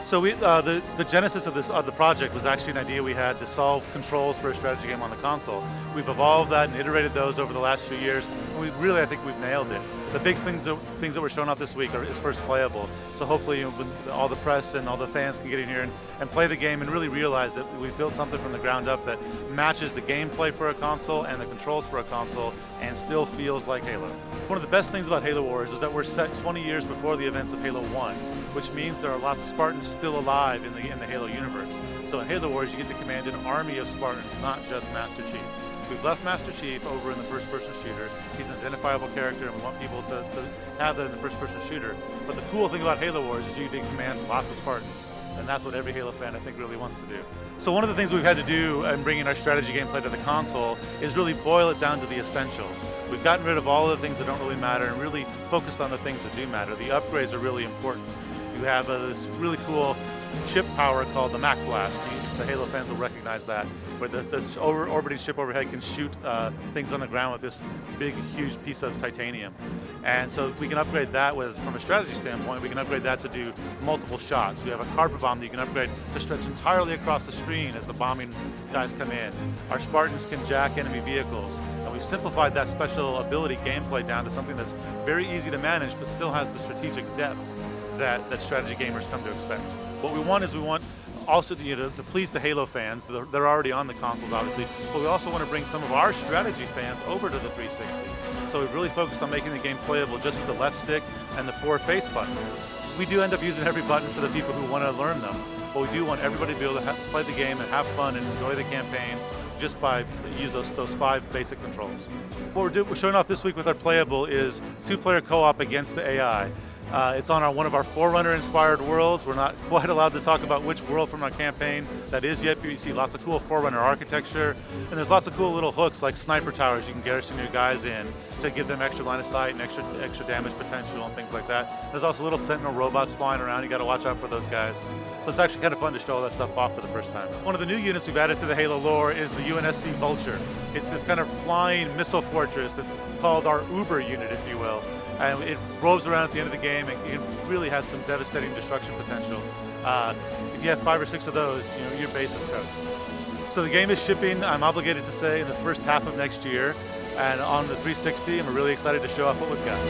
So the genesis of the project was actually an idea we had to solve controls for a strategy game on the console. We've evolved that and iterated those over the last few years, and I think we've nailed it. The big things that we're showing off this week is first playable. So hopefully, when all the press and all the fans can get in here and play the game and really realize that we've built something from the ground up that matches the gameplay for a console and the controls for a console and still feels like Halo. One of the best things about Halo Wars is that we're set 20 years before the events of Halo 1, which means there are lots of Spartans still alive in the Halo universe. So in Halo Wars, you get to command an army of Spartans, not just Master Chief. We've left Master Chief over in the first-person shooter. He's an identifiable character, and we want people to have that in the first-person shooter. But the cool thing about Halo Wars is you can command lots of Spartans, and that's what every Halo fan, I think, really wants to do. So one of the things we've had to do in bringing our strategy gameplay to the console is really boil it down to the essentials. We've gotten rid of all of the things that don't really matter and really focused on the things that do matter. The upgrades are really important. You have this really cool ship power called the Mac Blast. The Halo fans will recognize that, where this orbiting ship overhead can shoot things on the ground with this big, huge piece of titanium. And so we can upgrade that from a strategy standpoint, we can upgrade that to do multiple shots. We have a carpet bomb that you can upgrade to stretch entirely across the screen as the bombing guys come in. Our Spartans can jack enemy vehicles. And we've simplified that special ability gameplay down to something that's very easy to manage, but still has the strategic depth that strategy gamers come to expect. What we want also to please the Halo fans. They're already on the consoles, obviously, but we also want to bring some of our strategy fans over to the 360. So we've really focused on making the game playable just with the left stick and the 4 face buttons. We do end up using every button for the people who want to learn them, but we do want everybody to be able to play the game and have fun and enjoy the campaign just by use those 5 basic controls. What we're showing off this week with our playable is 2-player co-op against the AI. It's on one of our Forerunner-inspired worlds. We're not quite allowed to talk about which world from our campaign that is yet, but you see lots of cool Forerunner architecture, and there's lots of cool little hooks like sniper towers you can garrison your guys in to give them extra line of sight and extra damage potential and things like that. There's also little Sentinel robots flying around. You got to watch out for those guys. So it's actually kind of fun to show all that stuff off for the first time. One of the new units we've added to the Halo lore is the UNSC Vulture. It's this kind of flying missile fortress. It's called our Uber unit, if you will. And it roves around at the end of the game, and it really has some devastating destruction potential. If you have 5 or 6 of those, your base is toast. So the game is shipping, I'm obligated to say, in the first half of next year, and on the 360, and we're really excited to show off what we've got.